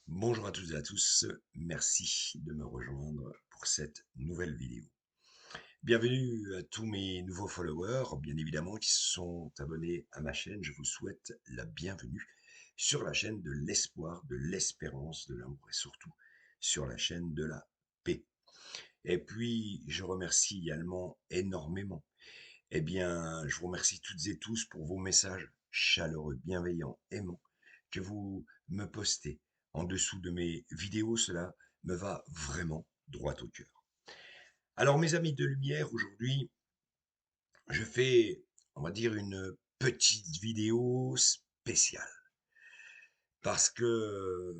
Bonjour à toutes et à tous, merci de me rejoindre pour cette nouvelle vidéo. Bienvenue à tous mes nouveaux followers, bien évidemment, qui sont abonnés à ma chaîne. Je vous souhaite la bienvenue sur la chaîne de l'espoir, de l'espérance, de l'amour et surtout sur la chaîne de la paix. Et puis, je remercie également énormément. Je vous remercie toutes et tous pour vos messages chaleureux, bienveillants, aimants que vous me postez en dessous de mes vidéos. Cela me va vraiment droit au cœur. Alors, mes amis de lumière, aujourd'hui, je fais, on va dire, une petite vidéo spéciale parce que,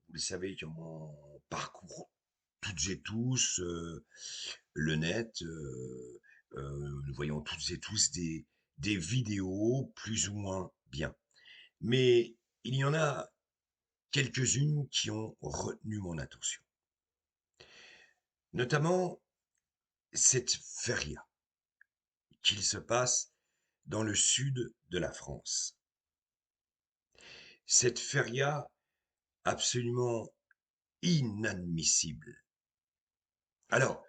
vous le savez, que mon parcours toutes et tous, le net, nous voyons toutes et tous des vidéos plus ou moins bien. Mais il y en a quelques-unes qui ont retenu mon attention. Notamment cette feria qu'il se passe dans le sud de la France. Cette feria absolument inadmissible. Alors,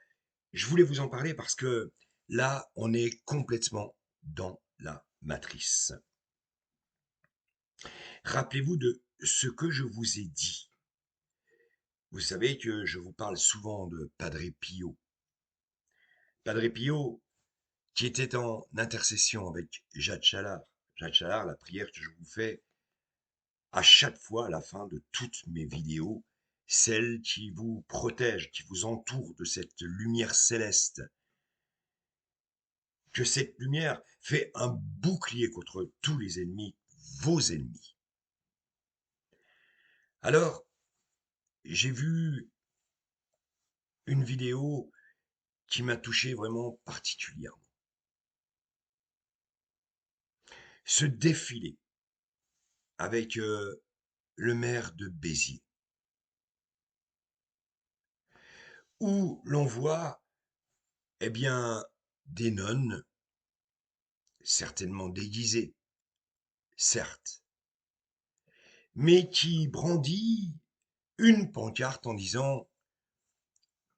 je voulais vous en parler parce que là, on est complètement dans la matrice. Rappelez-vous de ce que je vous ai dit. Vous savez que je vous parle souvent de Padre Pio. Padre Pio, qui était en intercession avec Jacques Challard. Jacques Challard, la prière que je vous fais à chaque fois à la fin de toutes mes vidéos, celle qui vous protège, qui vous entoure de cette lumière céleste, que cette lumière fait un bouclier contre tous les ennemis, vos ennemis. Alors, j'ai vu une vidéo qui m'a touché vraiment particulièrement. Ce défilé avec le maire de Béziers, où l'on voit, eh bien, des nonnes, certainement déguisées, certes, mais qui brandit une pancarte en disant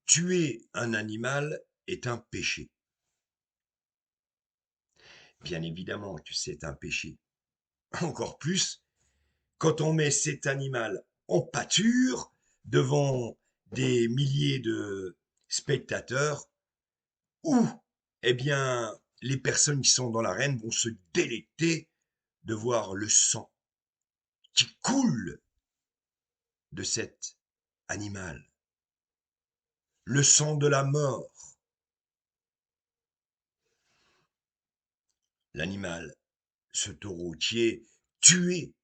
tuer un animal est un péché. Bien évidemment que c'est un péché. Encore plus quand on met cet animal en pâture devant des milliers de spectateurs où, eh bien, les personnes qui sont dans l'arène vont se délecter de voir le sang qui coule de cet animal, le sang de la mort. L'animal, ce taureau qui est tué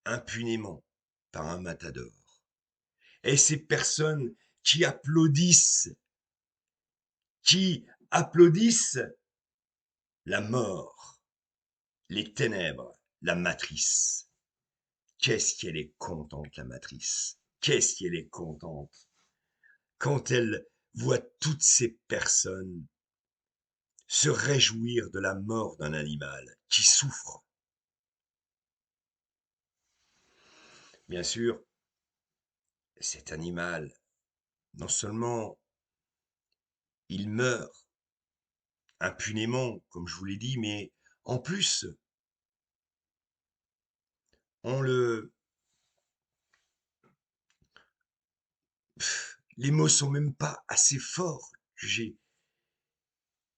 impunément par un matador. Et ces personnes qui applaudissent la mort, les ténèbres, la matrice. Qu'est-ce qu'elle est contente, la matrice. Qu'est-ce qu'elle est contente quand elle voit toutes ces personnes se réjouir de la mort d'un animal qui souffre. Bien sûr, cet animal, non seulement il meurt impunément, comme je vous l'ai dit, mais en plus, on le... Les mots sont même pas assez forts.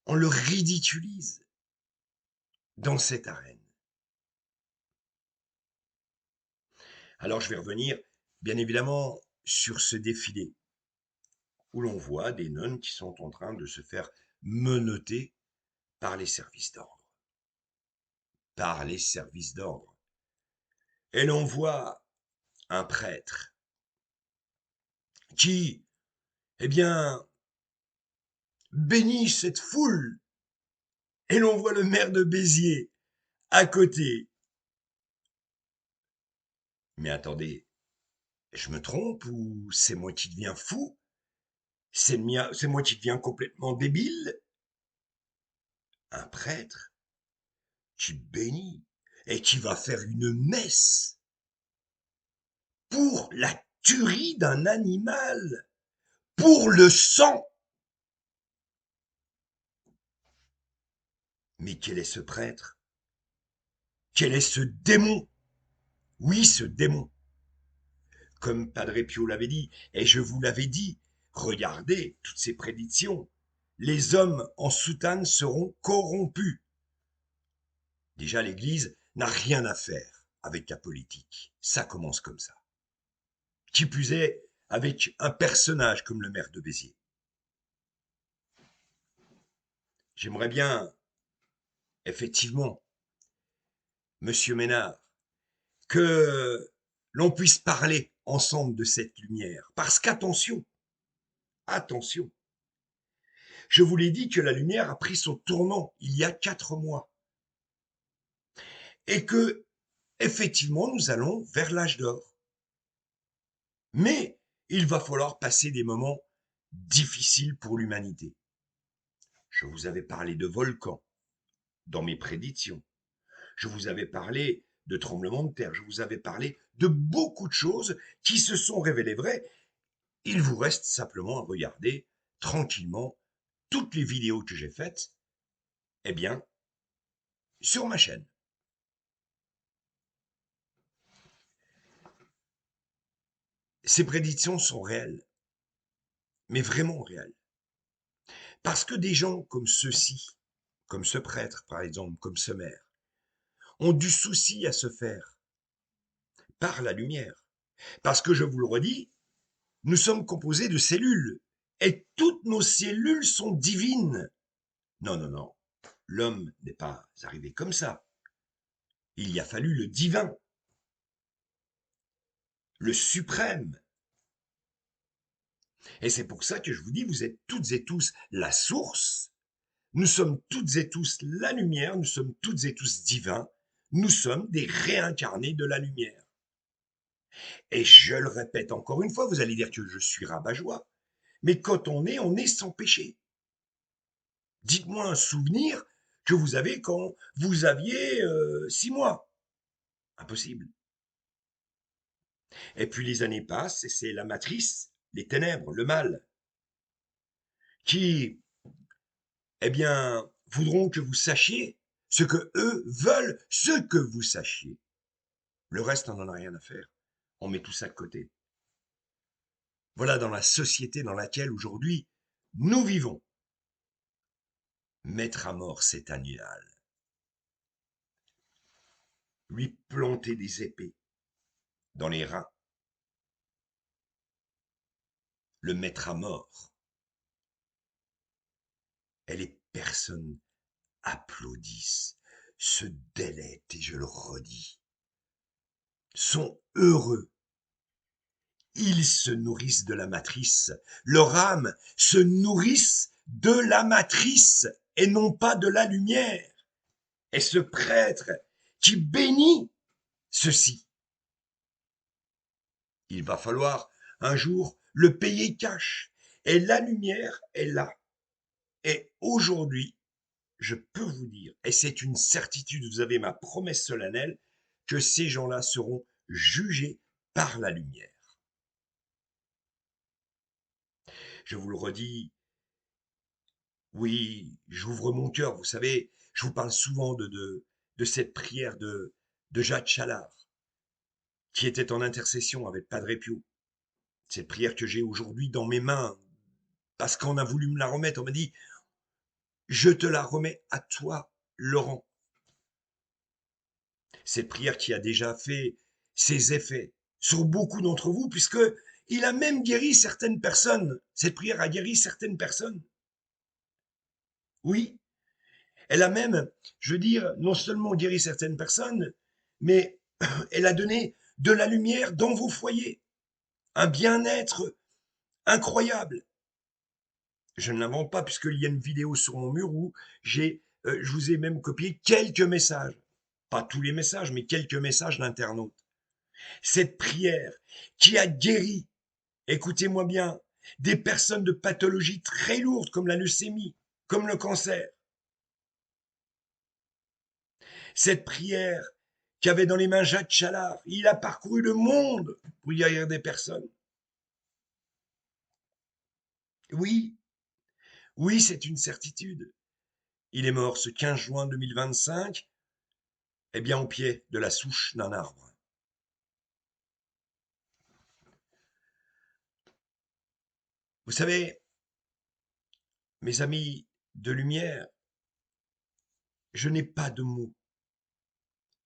On le ridiculise dans cette arène. Alors je vais revenir, bien évidemment, sur ce défilé où l'on voit des nonnes qui sont en train de se faire menotter par les services d'ordre. Par les services d'ordre. Et l'on voit un prêtre qui, eh bien, bénit cette foule. Et l'on voit le maire de Béziers à côté. Mais attendez, je me trompe ou c'est moi qui deviens fou? C'est moi qui deviens complètement débile? Un prêtre qui bénit et qui va faire une messe. pour la tuerie d'un animal, pour le sang. Mais quel est ce prêtre? Quel est ce démon? Oui, ce démon. Comme Padre Pio l'avait dit, et je vous l'avais dit, regardez toutes ces prédictions. Les hommes en soutane seront corrompus. Déjà, l'Église n'a rien à faire avec la politique. Ça commence comme ça. Qui plus est, avec un personnage comme le maire de Béziers. J'aimerais bien, effectivement, Monsieur Ménard, que l'on puisse parler ensemble de cette lumière. Parce qu'attention, attention, je vous l'ai dit que la lumière a pris son tournant il y a 4 mois. Et que, effectivement, nous allons vers l'âge d'or. Mais il va falloir passer des moments difficiles pour l'humanité. Je vous avais parlé de volcans dans mes prédictions. Je vous avais parlé de tremblements de terre. Je vous avais parlé de beaucoup de choses qui se sont révélées vraies. Il vous reste simplement à regarder tranquillement toutes les vidéos que j'ai faites, eh bien, sur ma chaîne. Ces prédictions sont réelles, mais vraiment réelles. Parce que des gens comme ceux-ci, comme ce prêtre par exemple, comme ce maire, ont du souci à se faire par la lumière. Parce que je vous le redis, nous sommes composés de cellules et toutes nos cellules sont divines. Non, non, non. L'homme n'est pas arrivé comme ça. Il y a fallu le divin, le suprême. Et c'est pour ça que je vous dis, vous êtes toutes et tous la source. Nous sommes toutes et tous la lumière. Nous sommes toutes et tous divins. Nous sommes des réincarnés de la lumière. Et je le répète encore une fois, vous allez dire que je suis rabat-joie. Mais quand on est sans péché. Dites-moi un souvenir que vous avez quand vous aviez 6 mois. Impossible. Et puis les années passent et c'est la matrice, les ténèbres, le mal, qui, eh bien, voudront que vous sachiez ce que eux veulent, ce que vous sachiez. Le reste, on n'en a rien à faire. On met tout ça de côté. Voilà dans la société dans laquelle aujourd'hui nous vivons. Mettre à mort cet animal, lui planter des épées dans les reins, le mettre à mort. Et les personnes applaudissent, se délectent, et je le redis, sont heureux. Ils se nourrissent de la matrice. Leur âme se nourrissent de la matrice et non pas de la lumière. Et ce prêtre qui bénit ceci, il va falloir un jour le payer cash. Et la lumière est là. Et aujourd'hui, je peux vous dire, et c'est une certitude, vous avez ma promesse solennelle, que ces gens-là seront jugés par la lumière. Je vous le redis, oui, j'ouvre mon cœur, vous savez, je vous parle souvent de cette prière de Jacques Challard, qui était en intercession avec Padre Pio. Cette prière que j'ai aujourd'hui dans mes mains, parce qu'on a voulu me la remettre, on m'a dit, je te la remets à toi, Laurent. Cette prière qui a déjà fait ses effets sur beaucoup d'entre vous, puisque il a même guéri certaines personnes. Cette prière a guéri certaines personnes. Oui, elle a même, je veux dire, non seulement guéri certaines personnes, mais elle a donné de la lumière dans vos foyers, un bien-être incroyable. Je ne l'invente pas puisqu'il y a une vidéo sur mon mur où je vous ai même copié quelques messages. Pas tous les messages, mais quelques messages d'internautes. Cette prière qui a guéri, écoutez-moi bien, des personnes de pathologies très lourdes comme la leucémie, comme le cancer. Cette prière qu'avait dans les mains Jacques Challard, il a parcouru le monde pour guérir des personnes. Oui, oui, c'est une certitude. Il est mort ce 15 juin 2025, eh bien au pied de la souche d'un arbre. Vous savez, mes amis de lumière, je n'ai pas de mots.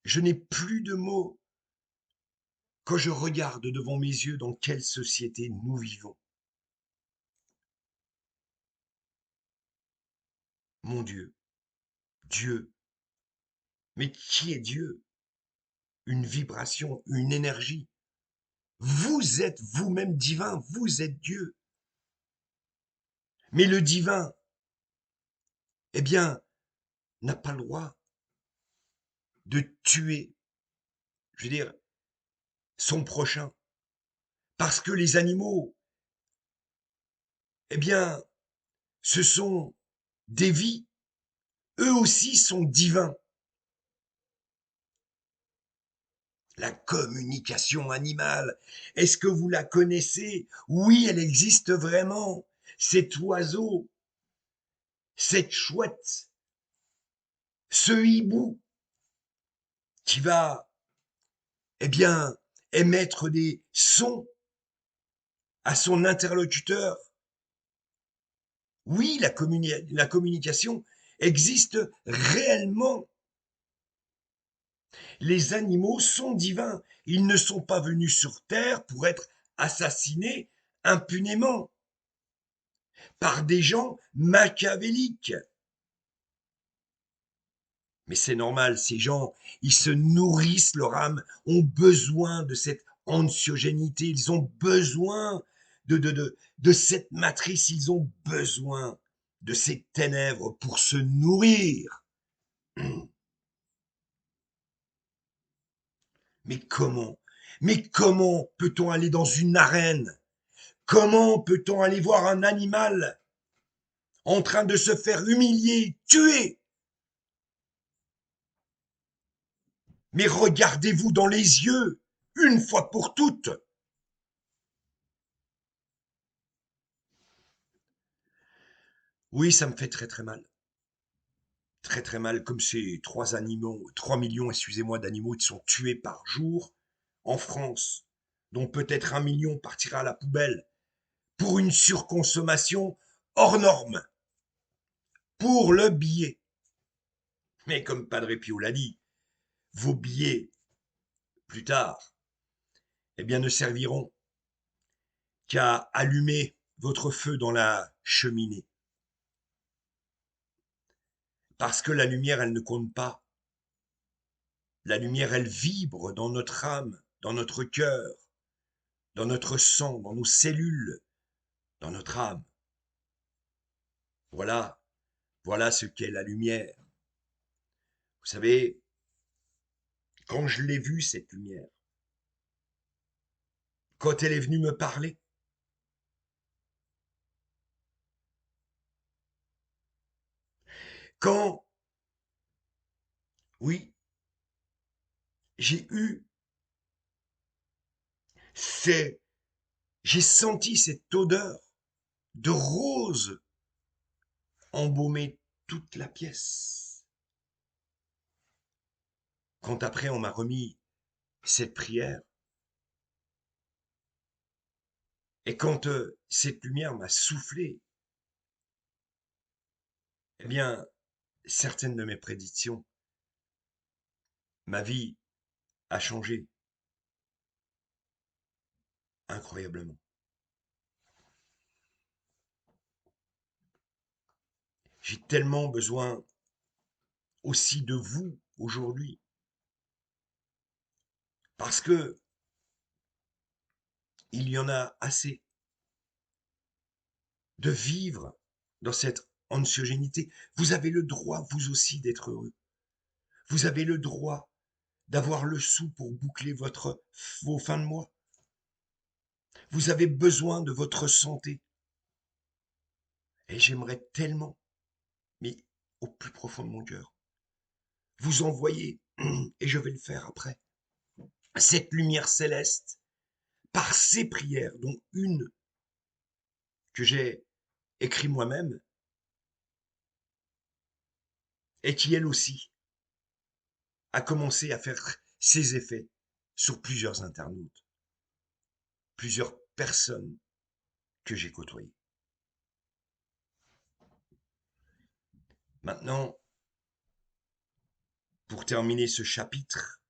Je n'ai plus de mots quand je regarde devant mes yeux dans quelle société nous vivons. Mon Dieu, Dieu. Mais qui est Dieu? Une vibration, une énergie. Vous êtes vous-même divin, vous êtes Dieu. Mais le divin, eh bien, n'a pas le droit de tuer, je veux dire, son prochain. Parce que les animaux, eh bien, ce sont des vies. Eux aussi sont divins. La communication animale, est-ce que vous la connaissez? Oui, elle existe vraiment. Cet oiseau, cette chouette, ce hibou qui va, eh bien, émettre des sons à son interlocuteur. Oui, la communication existe réellement. Les animaux sont divins. Ils ne sont pas venus sur Terre pour être assassinés impunément par des gens machiavéliques. Mais c'est normal, ces gens, ils se nourrissent, leur âme, ont besoin de cette anxiogénité, ils ont besoin de cette matrice, ils ont besoin de ces ténèbres pour se nourrir. Mais comment? Mais comment peut-on aller dans une arène? Comment peut-on aller voir un animal en train de se faire humilier, tuer? Mais regardez-vous dans les yeux, une fois pour toutes. Oui, ça me fait très très mal. Très très mal, comme ces 3 millions, excusez-moi, d'animaux qui sont tués par jour en France, dont peut-être 1 million partira à la poubelle pour une surconsommation hors norme, pour le billet. Mais comme Padre Pio l'a dit, vos billets, plus tard, eh bien, ne serviront qu'à allumer votre feu dans la cheminée. Parce que la lumière, elle ne compte pas. La lumière, elle vibre dans notre âme, dans notre cœur, dans notre sang, dans nos cellules, dans notre âme. Voilà, voilà ce qu'est la lumière. Vous savez, quand je l'ai vue, cette lumière, quand elle est venue me parler, quand, oui, j'ai eu, c'est, j'ai senti cette odeur de rose embaumer toute la pièce. Quand après on m'a remis cette prière, et quand cette lumière m'a soufflé, eh bien, certaines de mes prédictions, ma vie a changé incroyablement. J'ai tellement besoin aussi de vous aujourd'hui, parce que il y en a assez de vivre dans cette anxiogénité. Vous avez le droit, vous aussi, d'être heureux. Vous avez le droit d'avoir le sou pour boucler vos fins de mois. Vous avez besoin de votre santé. Et j'aimerais tellement, mais au plus profond de mon cœur, vous envoyer, et je vais le faire après, cette lumière céleste par ces prières, dont une que j'ai écrite moi-même, et qui elle aussi a commencé à faire ses effets sur plusieurs internautes, plusieurs personnes que j'ai côtoyées. Maintenant, pour terminer ce chapitre,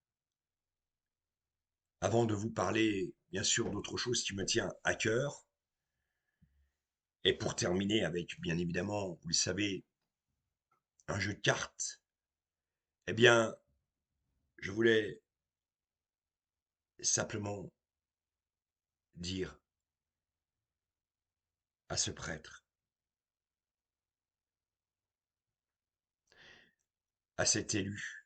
avant de vous parler bien sûr d'autre chose qui me tient à cœur, et pour terminer avec bien évidemment, vous le savez, un jeu de cartes, eh bien, je voulais simplement dire à ce prêtre, à cet élu,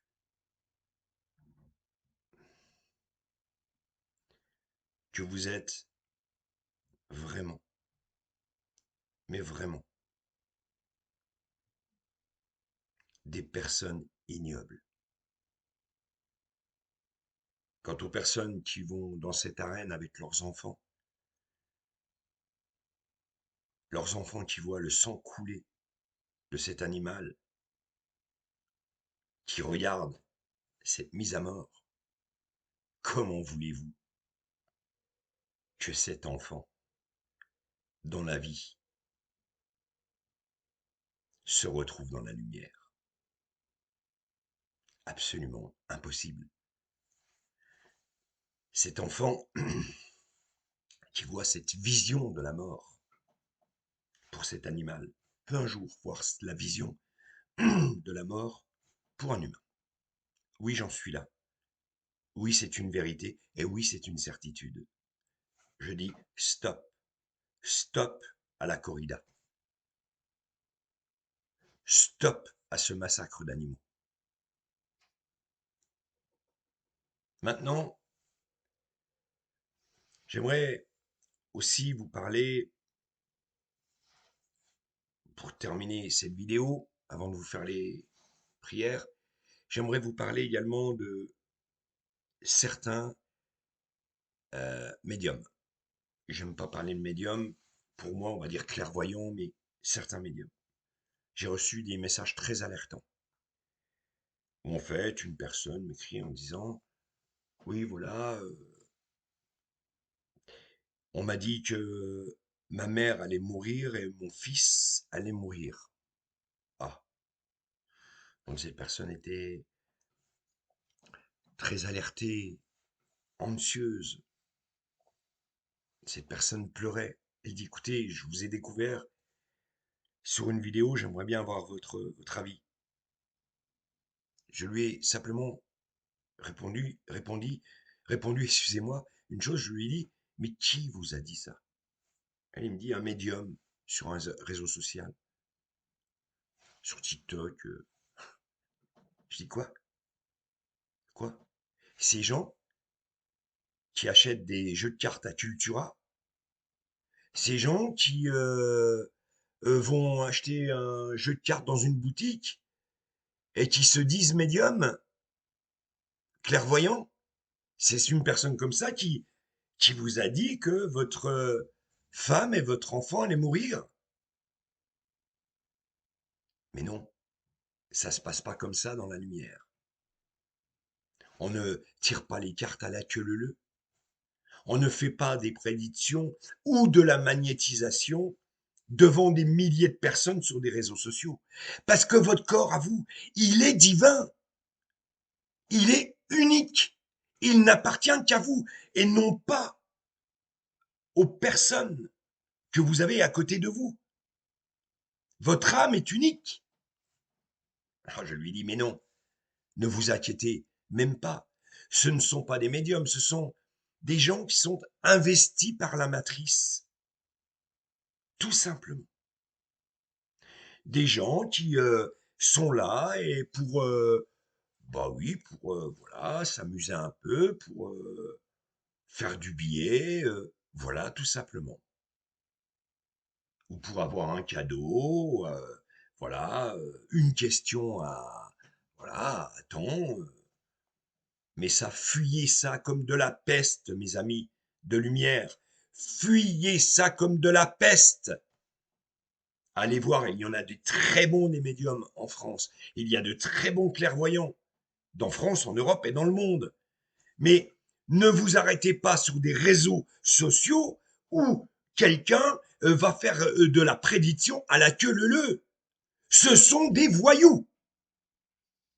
que vous êtes vraiment, mais vraiment, des personnes ignobles. Quant aux personnes qui vont dans cette arène avec leurs enfants qui voient le sang couler de cet animal, qui regardent cette mise à mort, comment voulez-vous que cet enfant, dans la vie, se retrouve dans la lumière? Absolument impossible. Cet enfant qui voit cette vision de la mort pour cet animal peut un jour voir la vision de la mort pour un humain. Oui, j'en suis là. Oui, c'est une vérité et oui, c'est une certitude. Je dis stop, stop à la corrida. Stop à ce massacre d'animaux. Maintenant, j'aimerais aussi vous parler, pour terminer cette vidéo, avant de vous faire les prières, j'aimerais vous parler également de certains médiums. J'aime pas parler de médiums, pour moi, on va dire clairvoyants, mais certains médiums. J'ai reçu des messages très alertants. Où en fait, une personne m'écrit en disant, oui, voilà, on m'a dit que ma mère allait mourir et mon fils allait mourir. Ah, donc cette personne était très alertée, anxieuse. Cette personne pleurait. Elle dit, écoutez, je vous ai découvert sur une vidéo, j'aimerais bien avoir votre avis. Je lui ai simplement répondu, excusez-moi, une chose, je lui ai dit, mais qui vous a dit ça? Elle me dit, un médium sur un réseau social, sur TikTok. Je dis, quoi? Quoi? Ces gens qui achètent des jeux de cartes à Cultura, ces gens qui vont acheter un jeu de cartes dans une boutique et qui se disent médiums, clairvoyants, c'est une personne comme ça qui vous a dit que votre femme et votre enfant allaient mourir. Mais non, ça se passe pas comme ça dans la lumière. On ne tire pas les cartes à la queue leu. On ne fait pas des prédictions ou de la magnétisation devant des milliers de personnes sur des réseaux sociaux. Parce que votre corps, à vous, il est divin. Il est unique. Il n'appartient qu'à vous et non pas aux personnes que vous avez à côté de vous. Votre âme est unique. Alors je lui dis, mais non, ne vous inquiétez même pas. Ce ne sont pas des médiums, ce sont des gens qui sont investis par la matrice. Tout simplement. Des gens qui sont là et pour, bah oui, pour voilà, s'amuser un peu, pour faire du billet, voilà, tout simplement. Ou pour avoir un cadeau, voilà, une question à, voilà, attends, mais ça fuyait ça comme de la peste, mes amis. de lumière. Fuyez ça comme de la peste. Allez voir, il y en a de très bons des médiums en France. Il y a de très bons clairvoyants, dans France, en Europe et dans le monde. Mais ne vous arrêtez pas sur des réseaux sociaux où quelqu'un va faire de la prédiction à la queue leu-leu. Ce sont des voyous,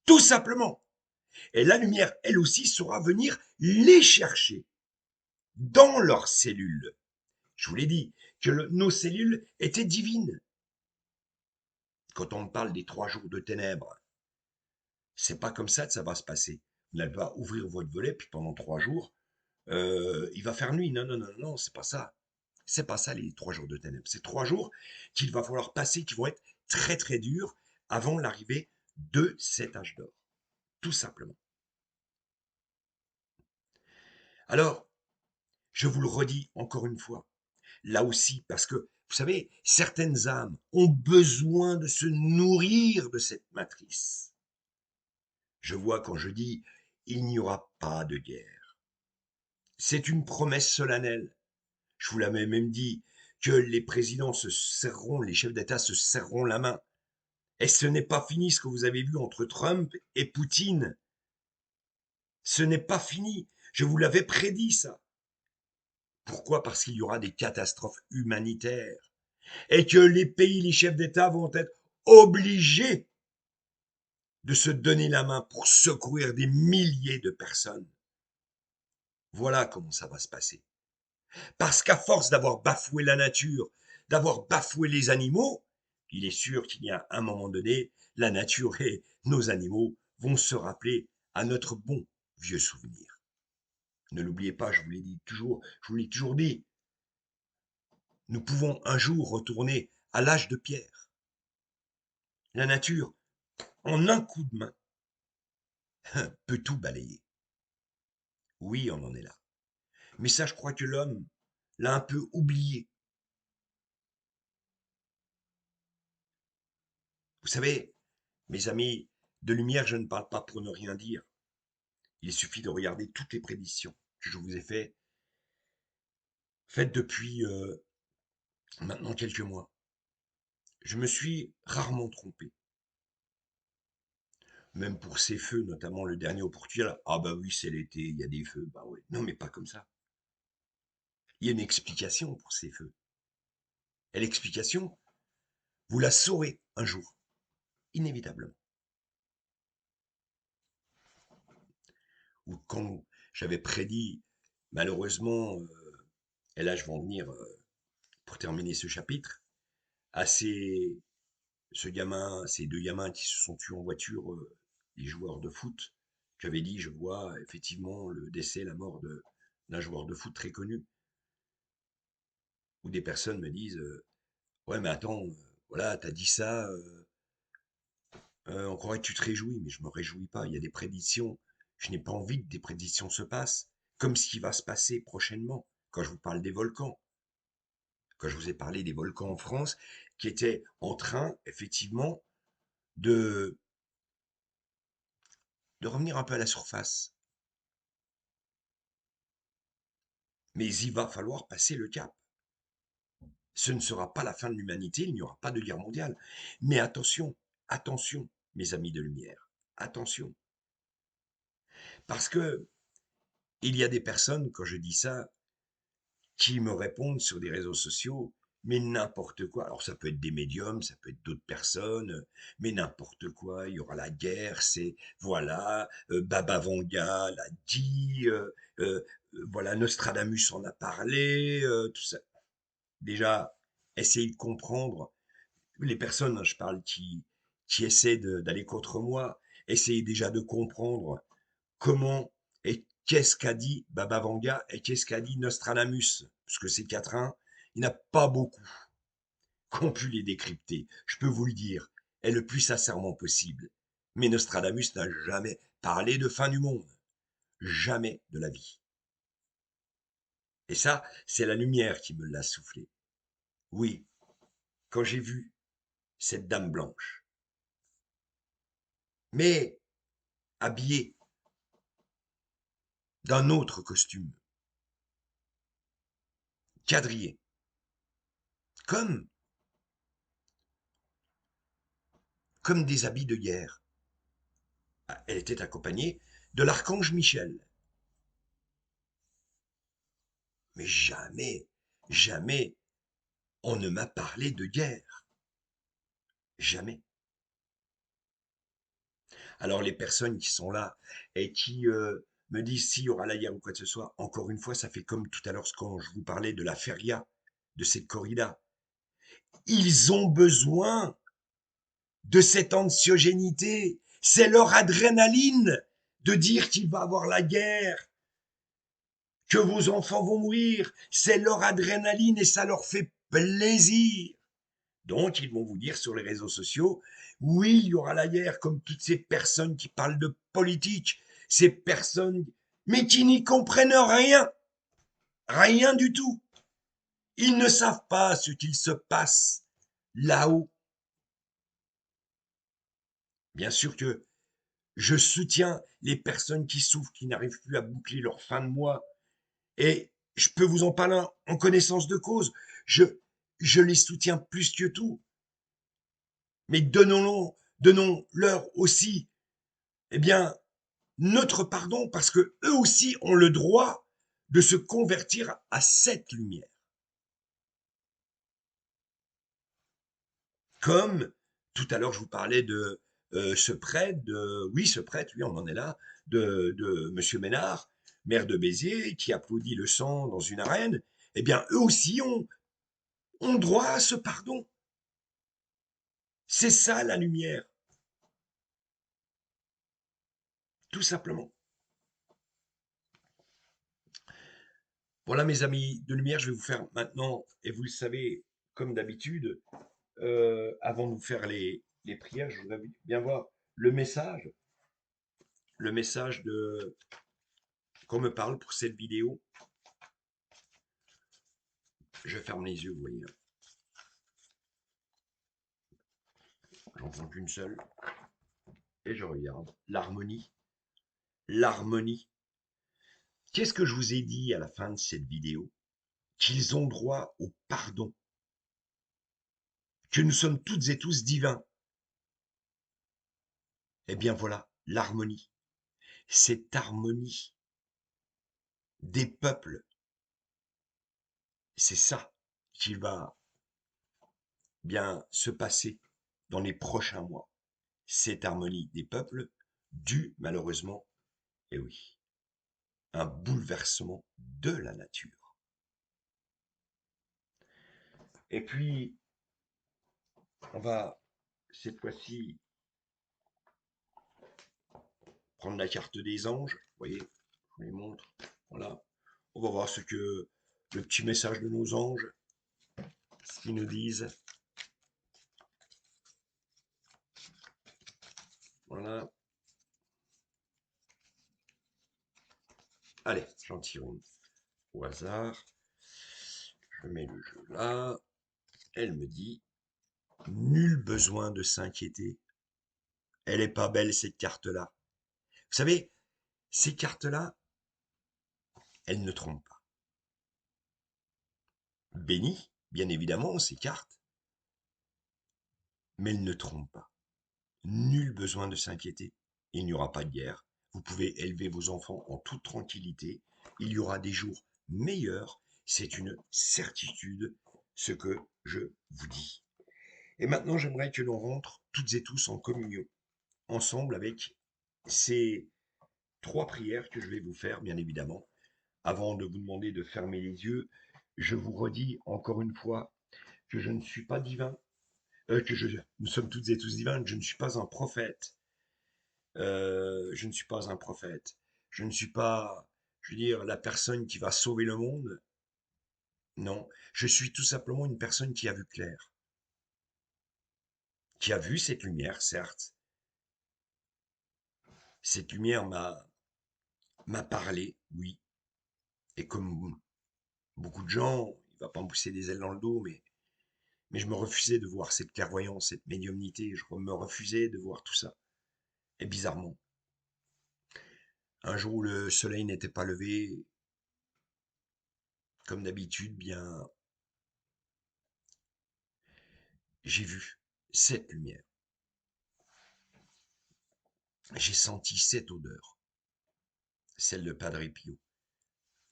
tout simplement. Et la lumière, elle aussi, saura venir les chercher dans leurs cellules. Je vous l'ai dit, que nos cellules étaient divines. Quand on me parle des 3 jours de ténèbres, c'est pas comme ça que ça va se passer. Vous n'allez pas ouvrir votre volet, puis pendant 3 jours, il va faire nuit. Non, non, non, non, c'est pas ça. C'est pas ça les 3 jours de ténèbres. C'est 3 jours qu'il va falloir passer, qui vont être très très durs avant l'arrivée de cet âge d'or. Tout simplement. Alors, je vous le redis encore une fois, là aussi, parce que, vous savez, certaines âmes ont besoin de se nourrir de cette matrice. Je vois quand je dis, il n'y aura pas de guerre. C'est une promesse solennelle. Je vous l'avais même dit, que les présidents se serreront, les chefs d'État se serreront la main. Et ce n'est pas fini ce que vous avez vu entre Trump et Poutine. Ce n'est pas fini. Je vous l'avais prédit ça. Pourquoi? Parce qu'il y aura des catastrophes humanitaires. Et que les pays, les chefs d'État vont être obligés de se donner la main pour secourir des milliers de personnes. Voilà comment ça va se passer. Parce qu'à force d'avoir bafoué la nature, d'avoir bafoué les animaux, il est sûr qu'il y a un moment donné, la nature et nos animaux vont se rappeler à notre bon vieux souvenir. Ne l'oubliez pas, je vous l'ai dit toujours, je vous l'ai toujours dit, nous pouvons un jour retourner à l'âge de pierre. La nature, en un coup de main, peut tout balayer. Oui, on en est là. Mais ça, je crois que l'homme l'a un peu oublié. Vous savez, mes amis de lumière, je ne parle pas pour ne rien dire. Il suffit de regarder toutes les prédictions que je vous ai faites depuis maintenant quelques mois. Je me suis rarement trompé. Même pour ces feux, notamment le dernier au Portugal. Ah bah oui, c'est l'été, il y a des feux. Bah ouais. Non, mais pas comme ça. Il y a une explication pour ces feux. Et l'explication, vous la saurez un jour, inévitablement. Ou quand j'avais prédit, malheureusement, et là je vais en venir pour terminer ce chapitre, à ces 2 gamins qui se sont tués en voiture, les joueurs de foot, j'avais dit, je vois effectivement le décès, la mort d'un joueur de foot très connu, où des personnes me disent, ouais mais attends, voilà, t'as dit ça, on croirait que tu te réjouis, mais je me réjouis pas, il y a des prédictions, je n'ai pas envie que des prédictions se passent, comme ce qui va se passer prochainement, quand je vous parle des volcans, quand je vous ai parlé des volcans en France, qui étaient en train, effectivement, de, de revenir un peu à la surface. Mais il va falloir passer le cap. Ce ne sera pas la fin de l'humanité, il n'y aura pas de guerre mondiale. Mais attention, attention, mes amis de lumière, attention. Parce que il y a des personnes, quand je dis ça, qui me répondent sur des réseaux sociaux, mais n'importe quoi. Alors ça peut être des médiums, ça peut être d'autres personnes, mais n'importe quoi. Il y aura la guerre, c'est voilà, Baba Vanga l'a dit, voilà, Nostradamus en a parlé, tout ça. Déjà, essayez de comprendre les personnes, hein, je parle, qui essaient d'aller contre moi, essayez déjà de comprendre comment et qu'est-ce qu'a dit Baba Vanga et qu'est-ce qu'a dit Nostradamus, parce que ces quatrains, il n'y en a pas beaucoup qui ont pu les décrypter, je peux vous le dire, et le plus sincèrement possible. Mais Nostradamus n'a jamais parlé de fin du monde, jamais de la vie. Et ça, c'est la lumière qui me l'a soufflé. Oui, quand j'ai vu cette dame blanche, mais habillée d'un autre costume, quadrillé. Comme, comme des habits de guerre. Elle était accompagnée de l'archange Michel. Mais jamais, jamais on ne m'a parlé de guerre. Jamais. Alors les personnes qui sont là et qui me disent s'il y aura la guerre ou quoi que ce soit, encore une fois, ça fait comme tout à l'heure quand je vous parlais de la feria, de cette corrida. Ils ont besoin de cette anxiogénité. C'est leur adrénaline de dire qu'il va y avoir la guerre, que vos enfants vont mourir. C'est leur adrénaline et ça leur fait plaisir. Donc, ils vont vous dire sur les réseaux sociaux, oui, il y aura la guerre, comme toutes ces personnes qui parlent de politique, ces personnes, mais qui n'y comprennent rien, rien du tout. Ils ne savent pas ce qu'il se passe là-haut. Bien sûr que je soutiens les personnes qui souffrent, qui n'arrivent plus à boucler leur fin de mois, et je peux vous en parler en connaissance de cause. Je, je les soutiens plus que tout. Mais donnons-leur aussi, eh bien, notre pardon, parce que eux aussi ont le droit de se convertir à cette lumière. Comme tout à l'heure, je vous parlais de ce prêtre, oui, ce prêtre, oui, on en est là, de Monsieur Ménard, maire de Béziers, qui applaudit le sang dans une arène. Eh bien, eux aussi ont droit à ce pardon. C'est ça la lumière, tout simplement. Voilà, mes amis de lumière, je vais vous faire maintenant, et vous le savez, comme d'habitude, avant de vous faire les prières, je voudrais bien voir le message de qu'on me parle pour cette vidéo. Je ferme les yeux, vous voyez. J'en prends qu'une seule et je regarde. L'harmonie. L'harmonie. Qu'est-ce que je vous ai dit à la fin de cette vidéo? Qu'ils ont droit au pardon. Que nous sommes toutes et tous divins. Eh bien voilà, l'harmonie. Cette harmonie des peuples, c'est ça qui va bien se passer dans les prochains mois. Cette harmonie des peuples due malheureusement, et oui, un bouleversement de la nature. Et puis, on va cette fois-ci prendre la carte des anges. Vous voyez, je vous les montre. Voilà. On va voir ce que le petit message de nos anges, ce qu'ils nous disent. Voilà. Allez, j'en tire une au hasard. Je mets le jeu là. Elle me dit, nul besoin de s'inquiéter. Elle est pas belle cette carte-là. Vous savez, ces cartes-là, elles ne trompent pas. Béni, bien évidemment, ces cartes, mais elles ne trompent pas. Nul besoin de s'inquiéter. Il n'y aura pas de guerre. Vous pouvez élever vos enfants en toute tranquillité. Il y aura des jours meilleurs. C'est une certitude, ce que je vous dis. Et maintenant, j'aimerais que l'on rentre toutes et tous en communion, ensemble avec ces trois prières que je vais vous faire, bien évidemment. Avant de vous demander de fermer les yeux, je vous redis encore une fois que je ne suis pas divin, nous sommes toutes et tous divins, que je ne suis pas un prophète. Je ne suis pas un prophète. Je ne suis pas, je veux dire, la personne qui va sauver le monde. Non, je suis tout simplement une personne qui a vu clair, qui a vu cette lumière, certes. Cette lumière m'a parlé, oui. Et comme beaucoup de gens, il va pas me pousser des ailes dans le dos, mais je me refusais de voir cette clairvoyance, cette médiumnité. Je me refusais de voir tout ça. Et bizarrement, un jour où le soleil n'était pas levé, comme d'habitude, bien, j'ai vu cette lumière. J'ai senti cette odeur, celle de Padre Pio,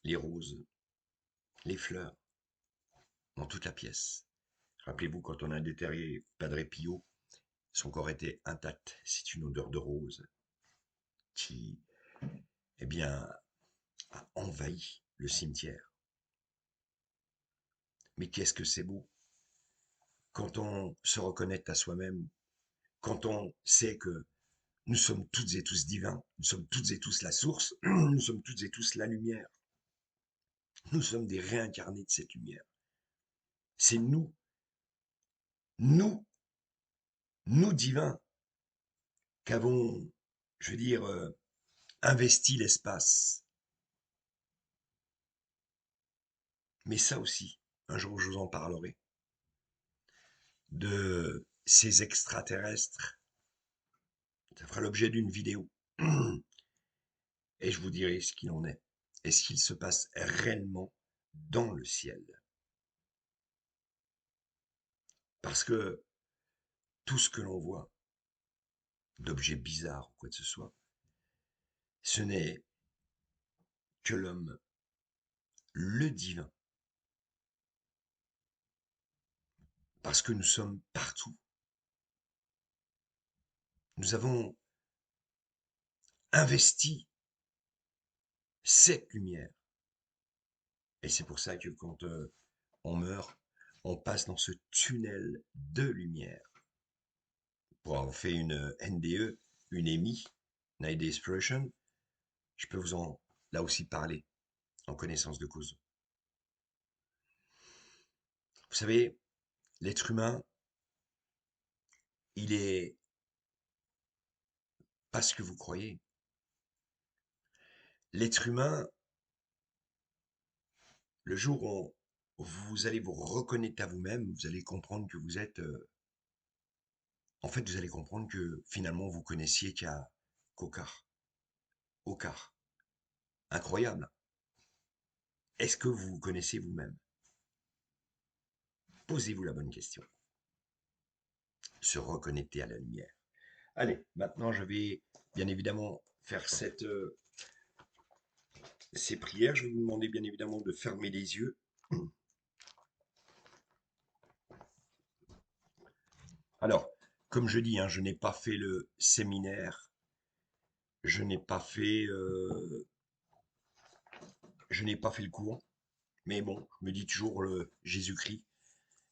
les roses, les fleurs, dans toute la pièce. Rappelez-vous, quand on a déterré Padre Pio, son corps était intact. C'est une odeur de rose qui, eh bien, a envahi le cimetière. Mais qu'est-ce que c'est beau quand on se reconnecte à soi-même, quand on sait que nous sommes toutes et tous divins, nous sommes toutes et tous la source, nous sommes toutes et tous la lumière. Nous sommes des réincarnés de cette lumière. C'est nous, nous divins, qu'avons, je veux dire, investi l'espace. Mais ça aussi, un jour je vous en parlerai, de ces extraterrestres. Ça fera l'objet d'une vidéo. Et je vous dirai ce qu'il en est. Et ce qu'il se passe réellement dans le ciel. Parce que tout ce que l'on voit d'objets bizarres ou quoi que ce soit, ce n'est que l'homme, le divin. Parce que nous sommes partout. Nous avons investi cette lumière. Et c'est pour ça que quand on meurt, on passe dans ce tunnel de lumière. Pour avoir fait une NDE, une EMI, Night Exploration, je peux vous en là aussi parler en connaissance de cause. Vous savez, l'être humain, il est pas ce que vous croyez. L'être humain, le jour où vous allez vous reconnaître à vous-même, vous allez comprendre que vous êtes... en fait, vous allez comprendre que finalement, vous connaissiez qu'Okar. Okar. Incroyable. Est-ce que vous vous connaissez vous-même? Posez-vous la bonne question. Se reconnecter à la lumière. Allez, maintenant, je vais bien évidemment faire ces prières. Je vais vous demander bien évidemment de fermer les yeux. Alors, comme je dis, hein, je n'ai pas fait le séminaire, je n'ai pas fait, je n'ai pas fait le cours, mais bon, je me dis toujours, Jésus-Christ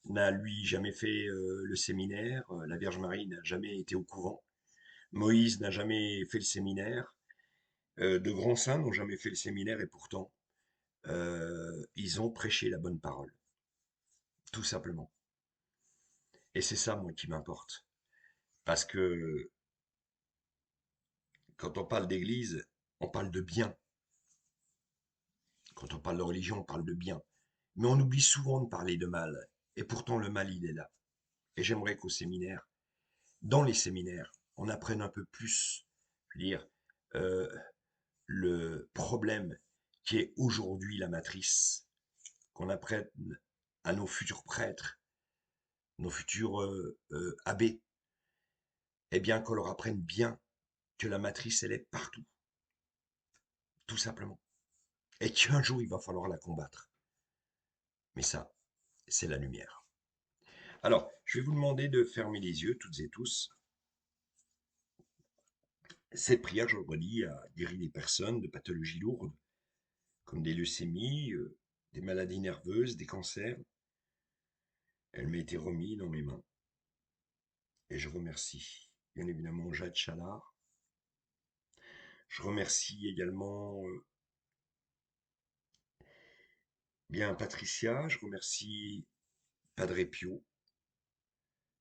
n'a lui jamais fait le séminaire, la Vierge Marie n'a jamais été au couvent, Moïse n'a jamais fait le séminaire, de grands saints n'ont jamais fait le séminaire, et pourtant, ils ont prêché la bonne parole, tout simplement. Et c'est ça, moi, qui m'importe. Parce que quand on parle d'église, on parle de bien. Quand on parle de religion, on parle de bien. Mais on oublie souvent de parler de mal. Et pourtant, le mal, il est là. Et j'aimerais qu'au séminaire, dans les séminaires, on apprenne un peu plus, je veux dire, euh, le problème qui est aujourd'hui la matrice, qu'on apprenne à nos futurs prêtres, nos futurs abbés, eh bien qu'on leur apprenne bien que la matrice, elle est partout, tout simplement. Et qu'un jour, il va falloir la combattre. Mais ça, c'est la lumière. Alors, je vais vous demander de fermer les yeux, toutes et tous. Cette prière, je le redis, a guéri des personnes de pathologies lourdes, comme des leucémies, des maladies nerveuses, des cancers. Elle m'a été remise dans mes mains. Et je remercie bien évidemment Jade Chalard. Je remercie également bien Patricia. Je remercie Padre Pio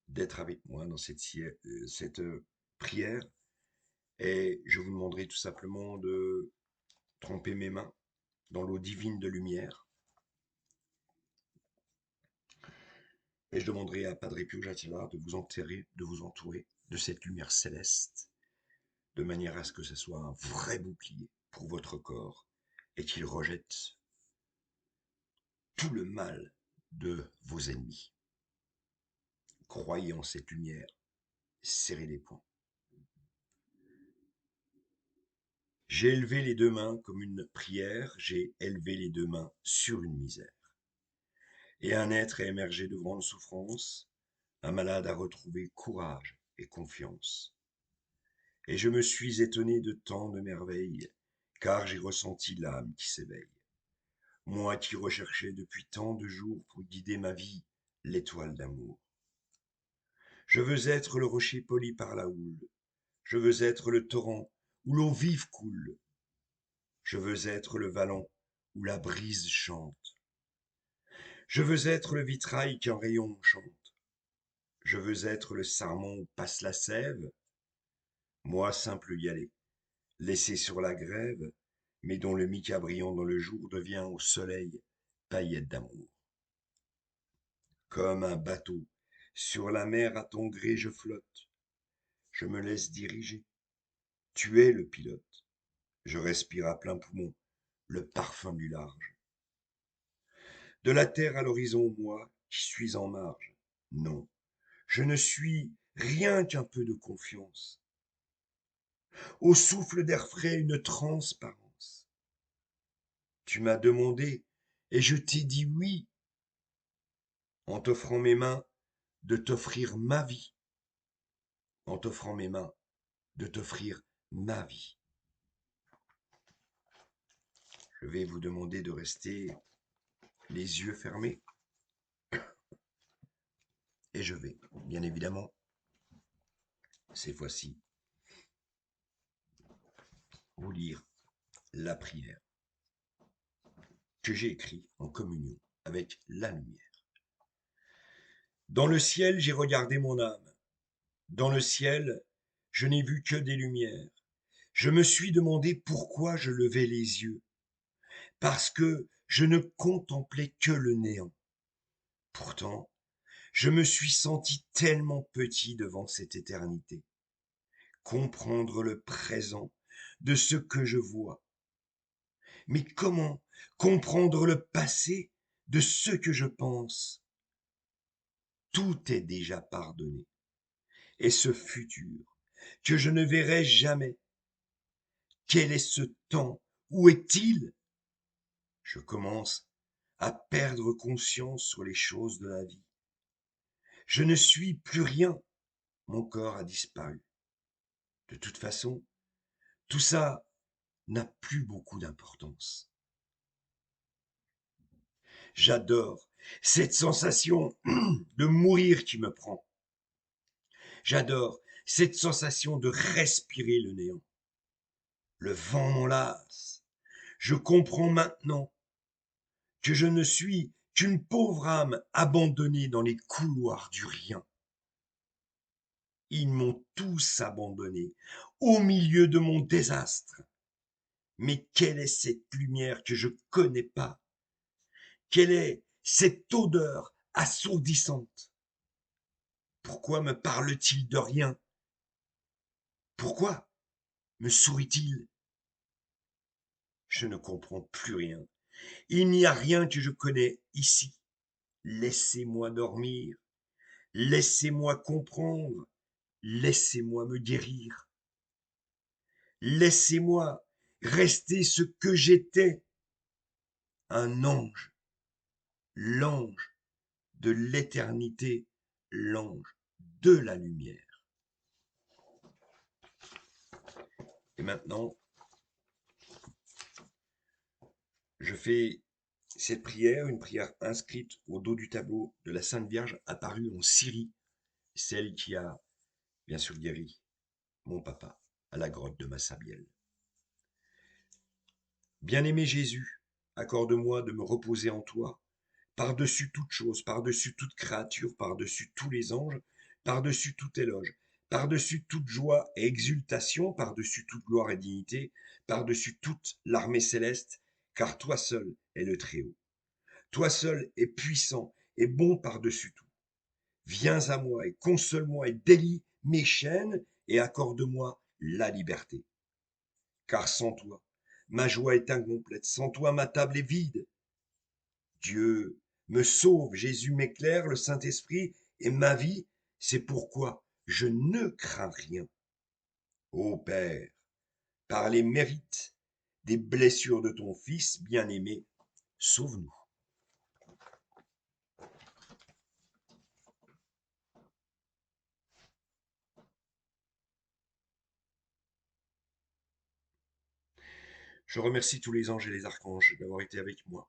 d'être avec moi dans cette prière. Et je vous demanderai tout simplement de tremper mes mains dans l'eau divine de lumière. Et je demanderai à Padre Pio Jatila de vous entourer de cette lumière céleste, de manière à ce que ce soit un vrai bouclier pour votre corps et qu'il rejette tout le mal de vos ennemis. Croyez en cette lumière, serrez les poings. J'ai élevé les deux mains comme une prière, j'ai élevé les deux mains sur une misère. Et un être est émergé de grandes souffrances, un malade a retrouvé courage et confiance. Et je me suis étonné de tant de merveilles, car j'ai ressenti l'âme qui s'éveille. Moi qui recherchais depuis tant de jours pour guider ma vie l'étoile d'amour. Je veux être le rocher poli par la houle, je veux être le torrent où l'eau vive coule. Je veux être le vallon où la brise chante. Je veux être le vitrail qu'un rayon chante. Je veux être le sarment où passe la sève. Moi, simple Yalé, laissé sur la grève, mais dont le mica brillant dans le jour devient au soleil paillette d'amour. Comme un bateau, sur la mer à ton gré je flotte. Je me laisse diriger. Tu es le pilote. Je respire à plein poumon le parfum du large. De la terre à l'horizon, moi, qui suis en marge. Non, je ne suis rien qu'un peu de confiance. Au souffle d'air frais, une transparence. Tu m'as demandé, et je t'ai dit oui, en t'offrant mes mains, de t'offrir ma vie. En t'offrant mes mains, de t'offrir ma vie. Je vais vous demander de rester les yeux fermés. Et je vais, bien évidemment, cette fois-ci, vous lire la prière que j'ai écrite en communion avec la lumière. Dans le ciel, j'ai regardé mon âme. Dans le ciel, je n'ai vu que des lumières. Je me suis demandé pourquoi je levais les yeux. Parce que je ne contemplais que le néant. Pourtant, je me suis senti tellement petit devant cette éternité. Comprendre le présent de ce que je vois. Mais comment comprendre le passé de ce que je pense? Tout est déjà pardonné. Et ce futur que je ne verrai jamais, quel est ce temps? Où est-il? Je commence à perdre conscience sur les choses de la vie. Je ne suis plus rien, mon corps a disparu. De toute façon, tout ça n'a plus beaucoup d'importance. J'adore cette sensation de mourir qui me prend. J'adore cette sensation de respirer le néant. Le vent m'enlace. Je comprends maintenant que je ne suis qu'une pauvre âme abandonnée dans les couloirs du rien. Ils m'ont tous abandonné au milieu de mon désastre. Mais quelle est cette lumière que je connais pas? Quelle est cette odeur assourdissante? Pourquoi me parle-t-il de rien? Pourquoi me sourit-il? Je ne comprends plus rien. Il n'y a rien que je connais ici. Laissez-moi dormir. Laissez-moi comprendre. Laissez-moi me guérir. Laissez-moi rester ce que j'étais. Un ange. L'ange de l'éternité. L'ange de la lumière. Et maintenant, je fais cette prière, une prière inscrite au dos du tableau de la Sainte Vierge apparue en Syrie, celle qui a bien sûr guéri mon papa à la grotte de Massabielle. Bien-aimé Jésus, accorde-moi de me reposer en toi, par-dessus toute chose, par-dessus toute créature, par-dessus tous les anges, par-dessus tout éloge, par-dessus toute joie et exultation, par-dessus toute gloire et dignité, par-dessus toute l'armée céleste, car toi seul es le Très-Haut. Toi seul es puissant et bon par-dessus tout. Viens à moi et console-moi et délie mes chaînes et accorde-moi la liberté. Car sans toi, ma joie est incomplète, sans toi, ma table est vide. Dieu me sauve, Jésus m'éclaire, le Saint-Esprit est ma vie, c'est pourquoi je ne crains rien. Ô Père, par les mérites des blessures de ton Fils bien-aimé, sauve-nous. Je remercie tous les anges et les archanges d'avoir été avec moi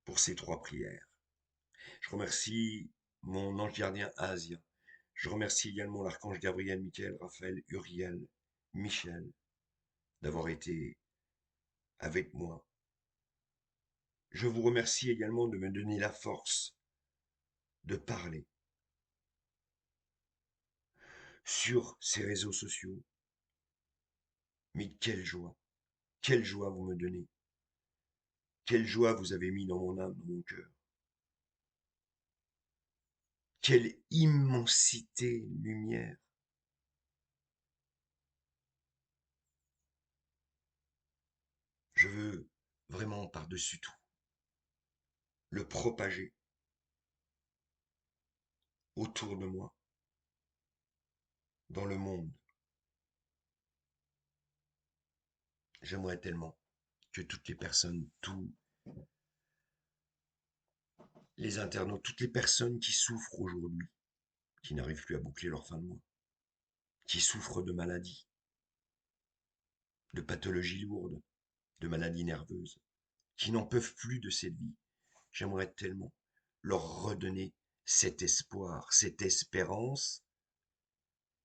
pour ces 3 prières. Je remercie mon ange gardien Asia. Je remercie également l'archange Gabriel, Michael, Raphaël, Uriel, Michel d'avoir été avec moi. Je vous remercie également de me donner la force de parler sur ces réseaux sociaux. Mais quelle joie vous me donnez, quelle joie vous avez mis dans mon âme, dans mon cœur. Quelle immensité lumière. Je veux vraiment par-dessus tout le propager autour de moi, dans le monde. J'aimerais tellement que toutes les personnes, tous les internautes, toutes les personnes qui souffrent aujourd'hui, qui n'arrivent plus à boucler leur fin de mois, qui souffrent de maladies, de pathologies lourdes, de maladies nerveuses, qui n'en peuvent plus de cette vie, j'aimerais tellement leur redonner cet espoir, cette espérance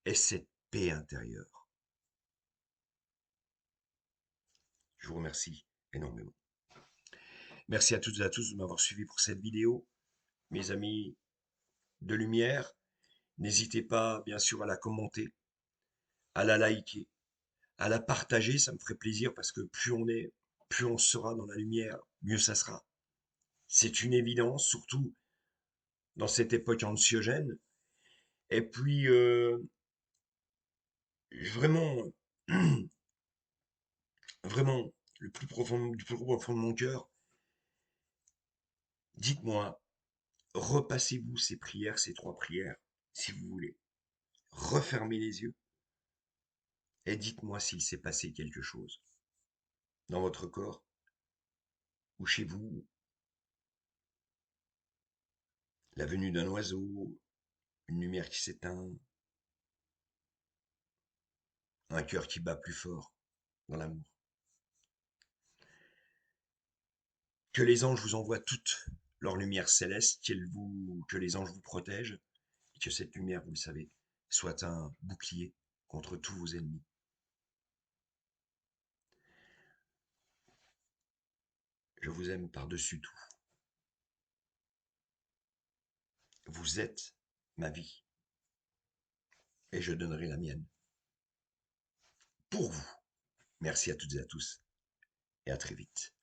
et cette paix intérieure. Je vous remercie énormément. Merci à toutes et à tous de m'avoir suivi pour cette vidéo. Mes amis de lumière, n'hésitez pas bien sûr à la commenter, à la liker, à la partager, ça me ferait plaisir parce que plus on sera dans la lumière, mieux ça sera. C'est une évidence, surtout dans cette époque anxiogène. Et puis, vraiment, vraiment, du plus profond de mon cœur, dites-moi, repassez-vous ces prières, ces 3 prières, si vous voulez. Refermez les yeux et dites-moi s'il s'est passé quelque chose dans votre corps ou chez vous. La venue d'un oiseau, une lumière qui s'éteint, un cœur qui bat plus fort dans l'amour. Que les anges vous envoient toute leur lumière céleste, que les anges vous protègent, et que cette lumière, vous le savez, soit un bouclier contre tous vos ennemis. Je vous aime par-dessus tout. Vous êtes ma vie, et je donnerai la mienne pour vous. Merci à toutes et à tous, et à très vite.